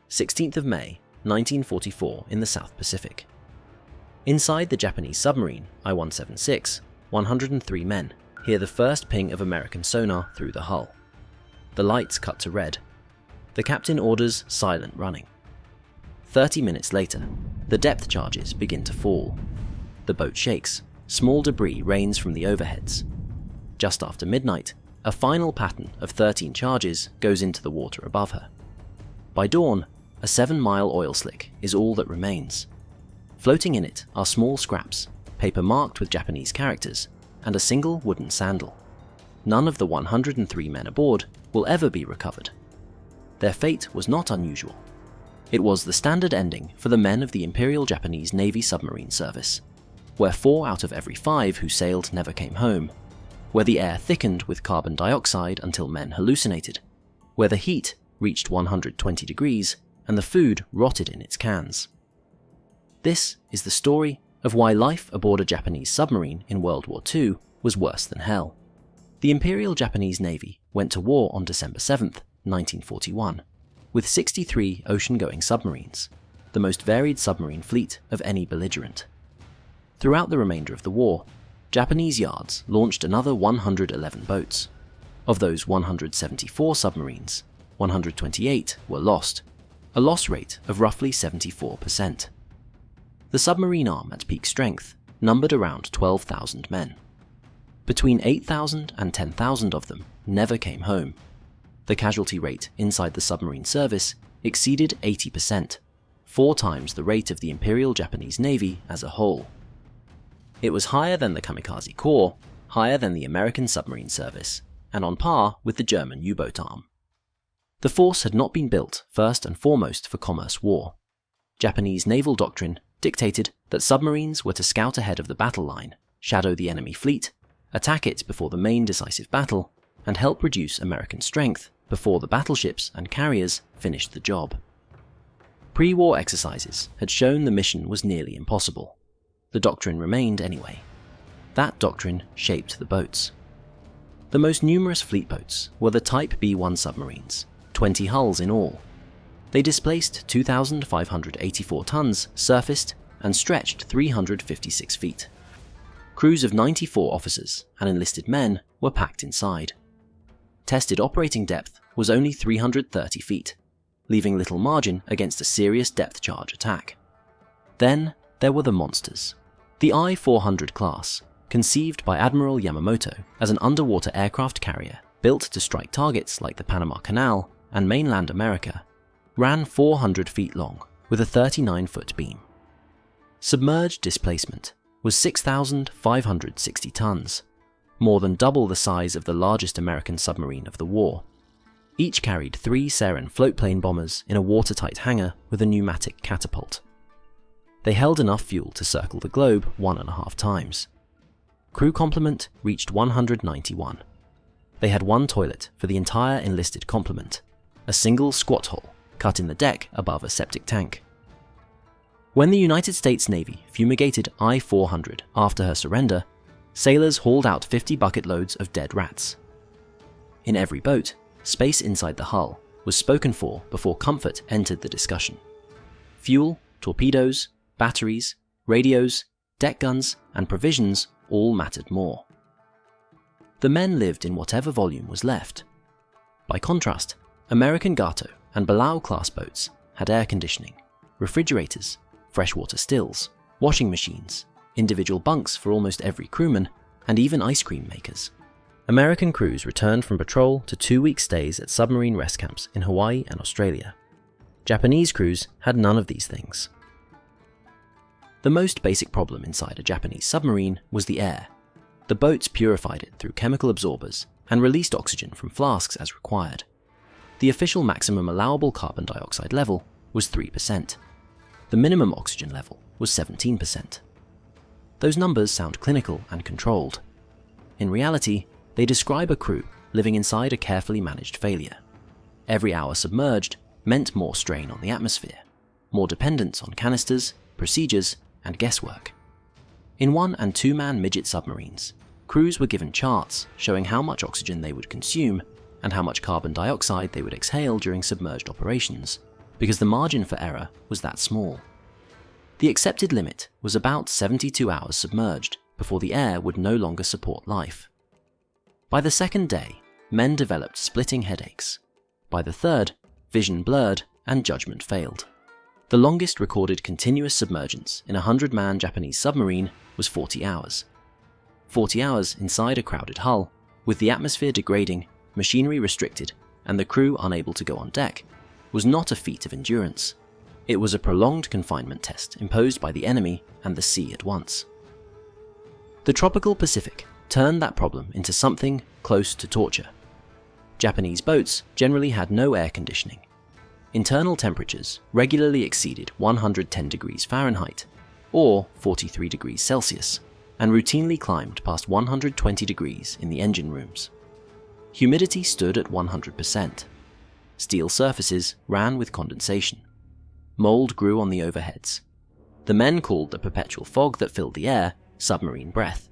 16th of May, 1944 in the South Pacific. Inside the Japanese submarine I-176, 103 men hear the first ping of American sonar through the hull. The lights cut to red. The captain orders silent running. 30 minutes later, the depth charges begin to fall. The boat shakes. Small debris rains from the overheads. Just after midnight, a final pattern of 13 charges goes into the water above her. By dawn, a 7-mile oil slick is all that remains. Floating in it are small scraps, paper marked with Japanese characters, and a single wooden sandal. None of the 103 men aboard will ever be recovered. Their fate was not unusual. It was the standard ending for the men of the Imperial Japanese Navy submarine service, where 4 out of every 5 who sailed never came home, where the air thickened with carbon dioxide until men hallucinated, where the heat reached 120 degrees and the food rotted in its cans. This is the story of why life aboard a Japanese submarine in World War II was worse than hell. The Imperial Japanese Navy went to war on December 7th, 1941, with 63 ocean-going submarines, the most varied submarine fleet of any belligerent. Throughout the remainder of the war, Japanese yards launched another 111 boats. Of those 174 submarines, 128 were lost, a loss rate of roughly 74%. The submarine arm at peak strength numbered around 12,000 men. Between 8,000 and 10,000 of them never came home. The casualty rate inside the submarine service exceeded 80%, 4 times the rate of the Imperial Japanese Navy as a whole. It was higher than the Kamikaze Corps, higher than the American submarine service, and on par with the German U-boat arm. The force had not been built first and foremost for commerce war. Japanese naval doctrine dictated that submarines were to scout ahead of the battle line, shadow the enemy fleet, attack it before the main decisive battle, and help reduce American strength before the battleships and carriers finished the job. Pre-war exercises had shown the mission was nearly impossible. The doctrine remained anyway. That doctrine shaped the boats. The most numerous fleet boats were the Type B-1 submarines, 20 hulls in all. They displaced 2,584 tons, surfaced, and stretched 356 feet. Crews of 94 officers and enlisted men were packed inside. Tested operating depth was only 330 feet, leaving little margin against a serious depth charge attack. Then there were the monsters. The I-400 class, conceived by Admiral Yamamoto as an underwater aircraft carrier built to strike targets like the Panama Canal and mainland America, ran 400 feet long with a 39-foot beam. Submerged displacement was 6,560 tons, more than double the size of the largest American submarine of the war. Each carried 3 Saren floatplane bombers in a watertight hangar with a pneumatic catapult. They held enough fuel to circle the globe 1.5 times. Crew complement reached 191. They had 1 toilet for the entire enlisted complement, a single squat hole cut in the deck above a septic tank. When the United States Navy fumigated I-400 after her surrender, sailors hauled out 50 bucket loads of dead rats. In every boat, space inside the hull was spoken for before comfort entered the discussion. Fuel, torpedoes, batteries, radios, deck guns, and provisions all mattered more. The men lived in whatever volume was left. By contrast, American Gato and Balao-class boats had air conditioning, refrigerators, freshwater stills, washing machines, individual bunks for almost every crewman, and even ice cream makers. American crews returned from patrol to 2-week stays at submarine rest camps in Hawaii and Australia. Japanese crews had none of these things. The most basic problem inside a Japanese submarine was the air. The boats purified it through chemical absorbers and released oxygen from flasks as required. The official maximum allowable carbon dioxide level was 3%. The minimum oxygen level was 17%. Those numbers sound clinical and controlled. In reality, they describe a crew living inside a carefully managed failure. Every hour submerged meant more strain on the atmosphere, more dependence on canisters, procedures, and guesswork. In 1- and 2-man midget submarines, crews were given charts showing how much oxygen they would consume and how much carbon dioxide they would exhale during submerged operations. because the margin for error was that small. The accepted limit was about 72 hours submerged before the air would no longer support life. By the second day, men developed splitting headaches. By the third, vision blurred and judgment failed. The longest recorded continuous submergence in a 100-man Japanese submarine was 40 hours. 40 hours inside a crowded hull, with the atmosphere degrading, machinery restricted, and the crew unable to go on deck, was not a feat of endurance. It was a prolonged confinement test imposed by the enemy and the sea at once. The tropical Pacific turned that problem into something close to torture. Japanese boats generally had no air conditioning. Internal temperatures regularly exceeded 110 degrees Fahrenheit, or 43 degrees Celsius, and routinely climbed past 120 degrees in the engine rooms. Humidity stood at 100%. Steel surfaces ran with condensation. Mold grew on the overheads. The men called the perpetual fog that filled the air submarine breath.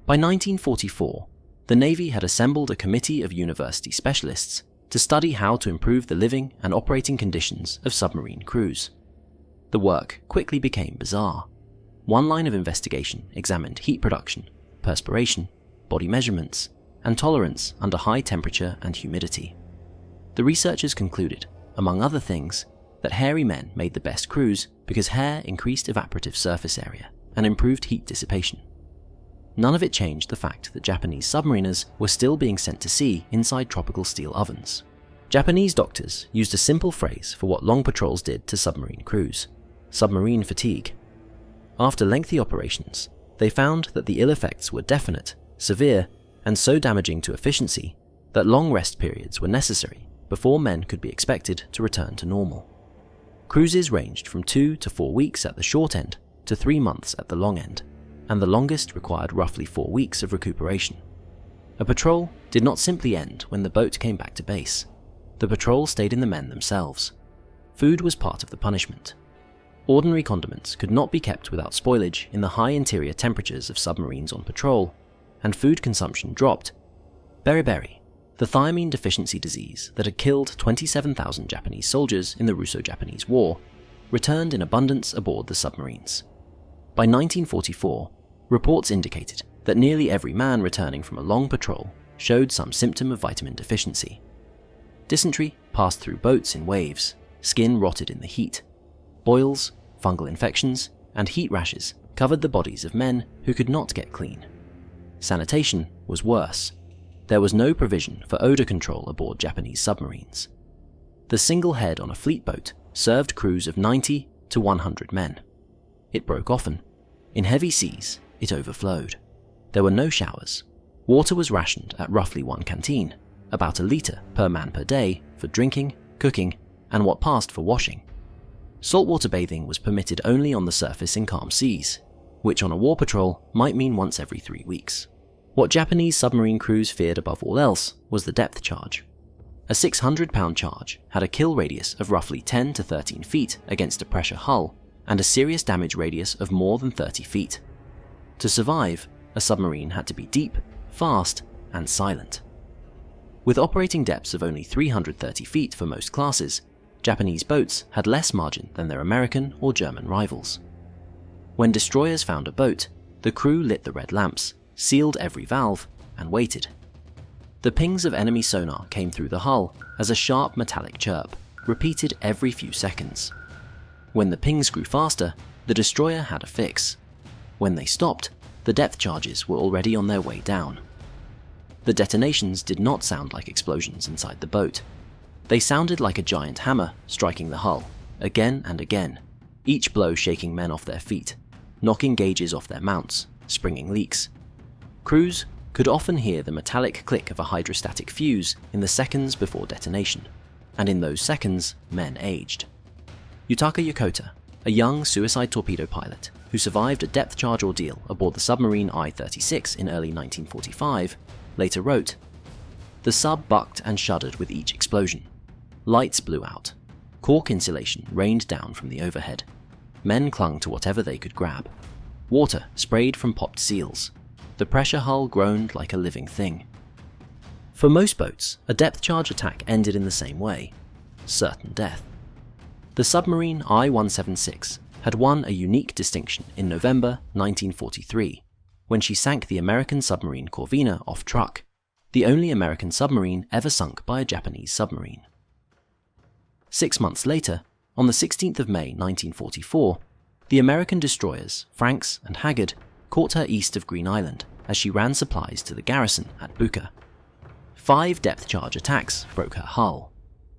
By 1944, the Navy had assembled a committee of university specialists to study how to improve the living and operating conditions of submarine crews. The work quickly became bizarre. One line of investigation examined heat production, perspiration, body measurements, and tolerance under high temperature and humidity. The researchers concluded, among other things, that hairy men made the best crews because hair increased evaporative surface area and improved heat dissipation. None of it changed the fact that Japanese submariners were still being sent to sea inside tropical steel ovens. Japanese doctors used a simple phrase for what long patrols did to submarine crews: submarine fatigue. After lengthy operations, they found that the ill effects were definite, severe, and so damaging to efficiency that long rest periods were necessary before men could be expected to return to normal. Cruises ranged from 2 to 4 weeks at the short end to 3 months at the long end, and the longest required roughly 4 weeks of recuperation. A patrol did not simply end when the boat came back to base. The patrol stayed in the men themselves. Food was part of the punishment. Ordinary condiments could not be kept without spoilage in the high interior temperatures of submarines on patrol, and food consumption dropped. Beriberi, the thiamine deficiency disease that had killed 27,000 Japanese soldiers in the Russo-Japanese War, returned in abundance aboard the submarines. By 1944, reports indicated that nearly every man returning from a long patrol showed some symptom of vitamin deficiency. Dysentery passed through boats in waves, skin rotted in the heat. Boils, fungal infections, and heat rashes covered the bodies of men who could not get clean. Sanitation was worse. There was no provision for odor control aboard Japanese submarines. The single head on a fleet boat served crews of 90 to 100 men. It broke often. In heavy seas, it overflowed. There were no showers. Water was rationed at roughly 1 canteen, about a litre per man per day for drinking, cooking, and what passed for washing. Saltwater bathing was permitted only on the surface in calm seas, which on a war patrol might mean once every 3 weeks. What Japanese submarine crews feared above all else was the depth charge. A 600-pound charge had a kill radius of roughly 10 to 13 feet against a pressure hull, and a serious damage radius of more than 30 feet. To survive, a submarine had to be deep, fast, and silent. With operating depths of only 330 feet for most classes, Japanese boats had less margin than their American or German rivals. When destroyers found a boat, the crew lit the red lamps, sealed every valve, and waited. The pings of enemy sonar came through the hull as a sharp metallic chirp, repeated every few seconds. When the pings grew faster, the destroyer had a fix. When they stopped, the depth charges were already on their way down. The detonations did not sound like explosions inside the boat. They sounded like a giant hammer striking the hull, again and again, each blow shaking men off their feet, knocking gauges off their mounts, springing leaks. Crews could often hear the metallic click of a hydrostatic fuse in the seconds before detonation, and in those seconds, men aged. Yutaka Yokota, a young suicide torpedo pilot who survived a depth charge ordeal aboard the submarine I-36 in early 1945, later wrote, "The sub bucked and shuddered with each explosion. Lights blew out. Cork insulation rained down from the overhead. Men clung to whatever they could grab. Water sprayed from popped seals. The pressure hull groaned like a living thing." For most boats, a depth charge attack ended in the same way: certain death. The submarine I-176 had won a unique distinction in November 1943 when she sank the American submarine Corvina off Truk, the only American submarine ever sunk by a Japanese submarine. 6 months later, on the 16th of May 1944, the American destroyers Franks and Haggard caught her east of Green Island as she ran supplies to the garrison at Buka. 5 depth charge attacks broke her hull.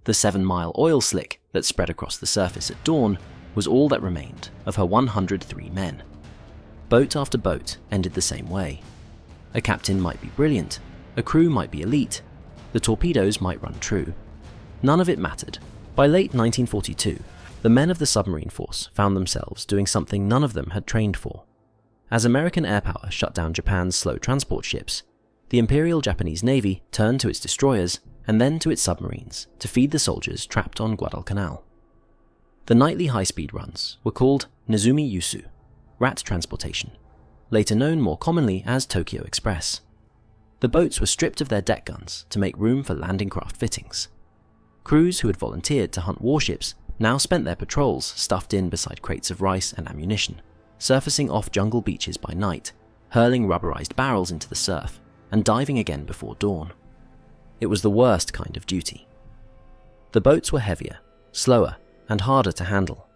The 7-mile oil slick that spread across the surface at dawn was all that remained of her 103 men. Boat after boat ended the same way. A captain might be brilliant, a crew might be elite, the torpedoes might run true. None of it mattered. By late 1942, the men of the submarine force found themselves doing something none of them had trained for. As American air power shut down Japan's slow transport ships, the Imperial Japanese Navy turned to its destroyers and then to its submarines to feed the soldiers trapped on Guadalcanal. The nightly high-speed runs were called Nezumi Yusu, rat transportation, later known more commonly as Tokyo Express. The boats were stripped of their deck guns to make room for landing craft fittings. Crews who had volunteered to hunt warships now spent their patrols stuffed in beside crates of rice and ammunition, surfacing off jungle beaches by night, hurling rubberized barrels into the surf, and diving again before dawn. It was the worst kind of duty. The boats were heavier, slower, and harder to handle.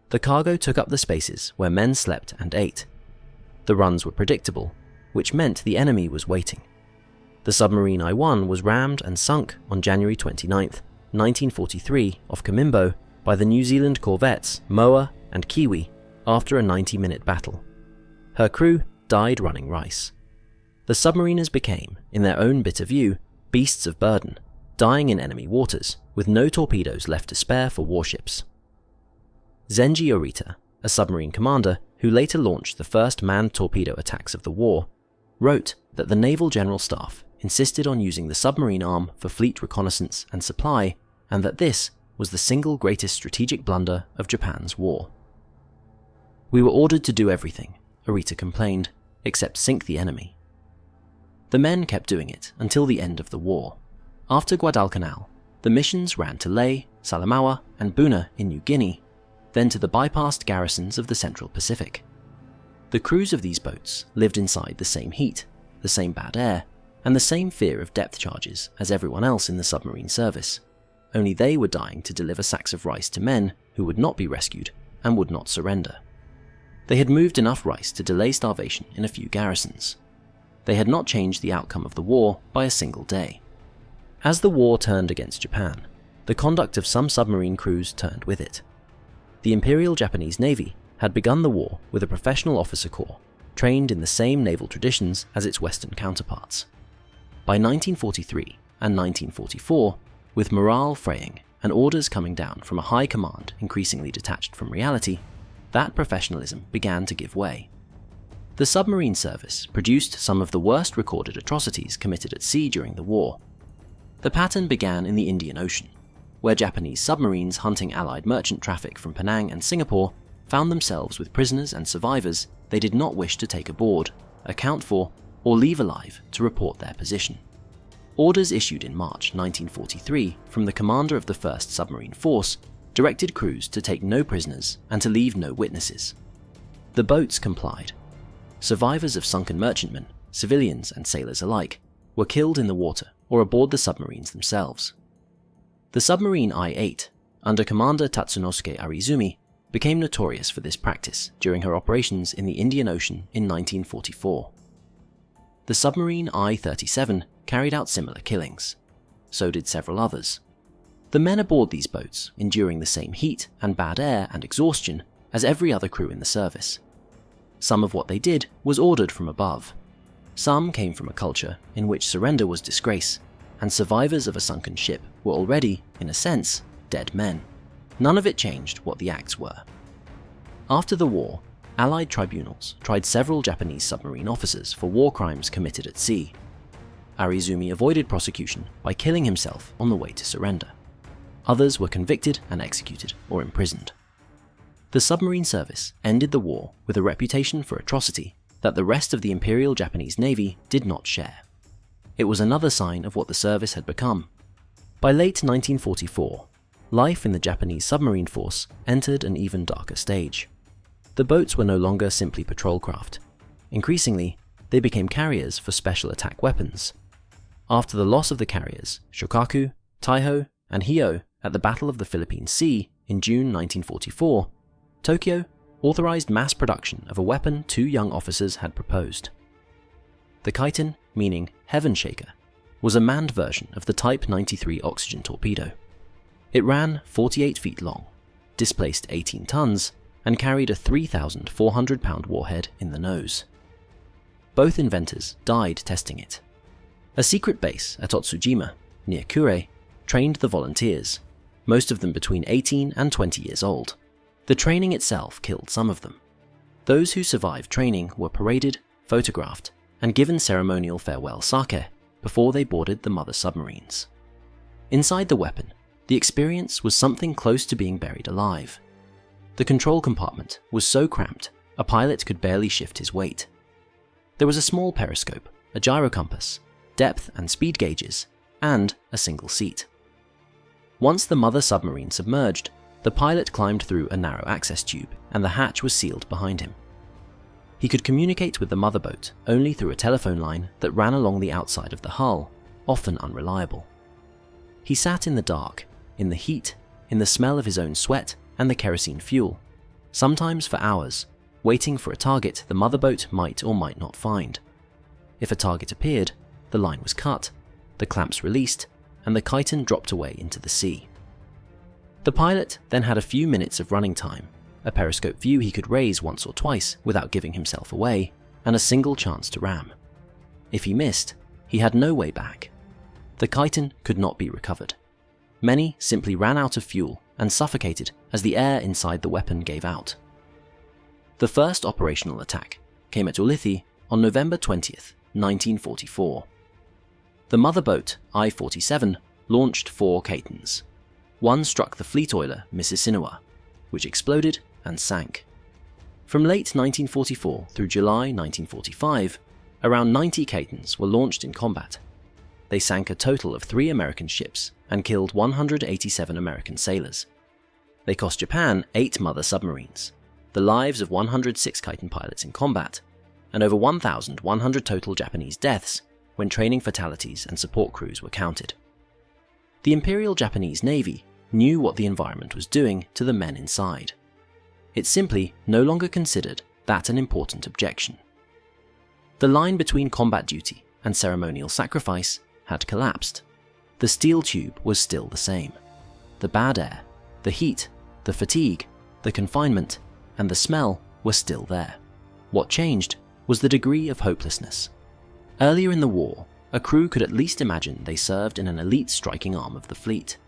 The cargo took up the spaces where men slept and ate. The runs were predictable, which meant the enemy was waiting. The submarine I-1 was rammed and sunk on January 29, 1943 off Kimimbo by the New Zealand corvettes Moa and Kiwi after a 90-minute battle. Her crew died running rice. The submariners became, in their own bitter view, beasts of burden, dying in enemy waters, with no torpedoes left to spare for warships. Zenji Orita, a submarine commander who later launched the first manned torpedo attacks of the war, wrote that the Naval General Staff insisted on using the submarine arm for fleet reconnaissance and supply, and that this was the single greatest strategic blunder of Japan's war. "We were ordered to do everything," Orita complained, "except sink the enemy." The men kept doing it until the end of the war. After Guadalcanal, the missions ran to Lae, Salamaua, and Buna in New Guinea, then to the bypassed garrisons of the Central Pacific. The crews of these boats lived inside the same heat, the same bad air, and the same fear of depth charges as everyone else in the submarine service. Only they were dying to deliver sacks of rice to men who would not be rescued and would not surrender. They had moved enough rice to delay starvation in a few garrisons. They had not changed the outcome of the war by a single day. As the war turned against Japan, the conduct of some submarine crews turned with it. The Imperial Japanese Navy had begun the war with a professional officer corps, trained in the same naval traditions as its Western counterparts. By 1943 and 1944, with morale fraying and orders coming down from a high command increasingly detached from reality, that professionalism began to give way. The submarine service produced some of the worst recorded atrocities committed at sea during the war. The pattern began in the Indian Ocean, where Japanese submarines hunting Allied merchant traffic from Penang and Singapore found themselves with prisoners and survivors they did not wish to take aboard, account for, or leave alive to report their position. Orders issued in March 1943 from the commander of the 1st Submarine Force directed crews to take no prisoners and to leave no witnesses. The boats complied. Survivors of sunken merchantmen, civilians and sailors alike, were killed in the water or aboard the submarines themselves. The submarine I-8, under Commander Tatsunosuke Arizumi, became notorious for this practice during her operations in the Indian Ocean in 1944. The submarine I-37 carried out similar killings. So did several others. The men aboard these boats enduring the same heat and bad air and exhaustion as every other crew in the service. Some of what they did was ordered from above. Some came from a culture in which surrender was disgrace, and survivors of a sunken ship were already, in a sense, dead men. None of it changed what the acts were. After the war, Allied tribunals tried several Japanese submarine officers for war crimes committed at sea. Arizumi avoided prosecution by killing himself on the way to surrender. Others were convicted and executed or imprisoned. The submarine service ended the war with a reputation for atrocity that the rest of the Imperial Japanese Navy did not share. It was another sign of what the service had become. By late 1944, life in the Japanese submarine force entered an even darker stage. The boats were no longer simply patrol craft. Increasingly, they became carriers for special attack weapons. After the loss of the carriers Shokaku, Taiho, and Hio at the Battle of the Philippine Sea in June 1944, Tokyo authorized mass production of a weapon two young officers had proposed. The Kaiten, meaning Heaven Shaker, was a manned version of the Type 93 oxygen torpedo. It ran 48 feet long, displaced 18 tons, and carried a 3,400-pound warhead in the nose. Both inventors died testing it. A secret base at Otsujima, near Kure, trained the volunteers, most of them between 18 and 20 years old. The training itself killed some of them. Those who survived training were paraded, photographed, and given ceremonial farewell sake before they boarded the mother submarines. Inside the weapon, the experience was something close to being buried alive. The control compartment was so cramped, a pilot could barely shift his weight. There was a small periscope, a gyrocompass, depth and speed gauges, and a single seat. Once the mother submarine submerged, the pilot climbed through a narrow access tube and the hatch was sealed behind him. He could communicate with the mother boat only through a telephone line that ran along the outside of the hull, often unreliable. He sat in the dark, in the heat, in the smell of his own sweat and the kerosene fuel, sometimes for hours, waiting for a target the mother boat might or might not find. If a target appeared, the line was cut, the clamps released, and the Kaiten dropped away into the sea. The pilot then had a few minutes of running time, a periscope view he could raise once or twice without giving himself away, and a single chance to ram. If he missed, he had no way back. The Kaiten could not be recovered. Many simply ran out of fuel and suffocated as the air inside the weapon gave out. The first operational attack came at Ulithi on November 20th, 1944. The mother boat, I-47, launched 4 Kaitens. One struck the fleet oiler Mississinawa, which exploded and sank. From late 1944 through July 1945, around 90 Kaitens were launched in combat. They sank a total of 3 American ships and killed 187 American sailors. They cost Japan 8 mother submarines, the lives of 106 Kaiten pilots in combat, and over 1,100 total Japanese deaths when training fatalities and support crews were counted. The Imperial Japanese Navy knew what the environment was doing to the men inside. It simply no longer considered that an important objection. The line between combat duty and ceremonial sacrifice had collapsed. The steel tube was still the same. The bad air, the heat, the fatigue, the confinement, and the smell were still there. What changed was the degree of hopelessness. Earlier in the war, a crew could at least imagine they served in an elite striking arm of the fleet.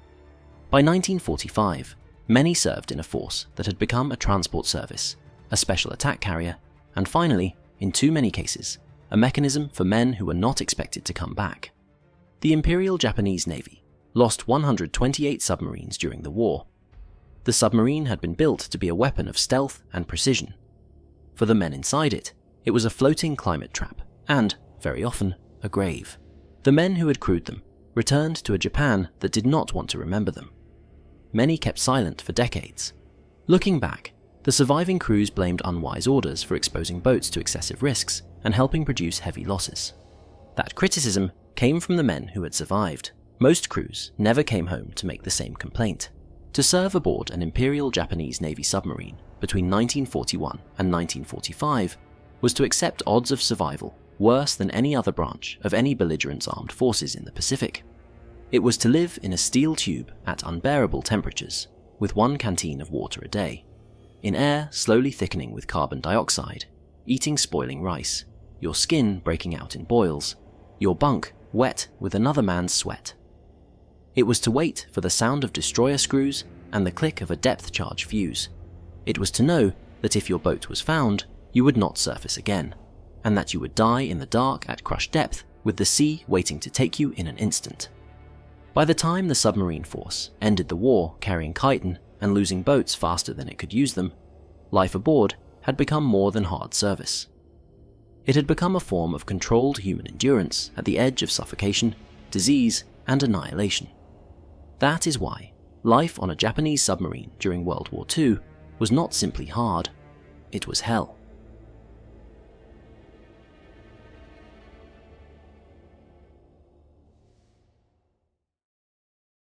By 1945, many served in a force that had become a transport service, a special attack carrier, and finally, in too many cases, a mechanism for men who were not expected to come back. The Imperial Japanese Navy lost 128 submarines during the war. The submarine had been built to be a weapon of stealth and precision. For the men inside it, it was a floating climate trap and, very often, a grave. The men who had crewed them returned to a Japan that did not want to remember them. Many kept silent for decades. Looking back, the surviving crews blamed unwise orders for exposing boats to excessive risks and helping produce heavy losses. That criticism came from the men who had survived. Most crews never came home to make the same complaint. To serve aboard an Imperial Japanese Navy submarine between 1941 and 1945 was to accept odds of survival worse than any other branch of any belligerent's armed forces in the Pacific. It was to live in a steel tube at unbearable temperatures, with 1 canteen of water a day, in air slowly thickening with carbon dioxide, eating spoiling rice, your skin breaking out in boils, your bunk wet with another man's sweat. It was to wait for the sound of destroyer screws and the click of a depth charge fuse. It was to know that if your boat was found, you would not surface again, and that you would die in the dark at crushed depth with the sea waiting to take you in an instant. By the time the submarine force ended the war carrying Kaiten and losing boats faster than it could use them, life aboard had become more than hard service. It had become a form of controlled human endurance at the edge of suffocation, disease, and annihilation. That is why, Life on a Japanese submarine during World War II was not simply hard, it was hell.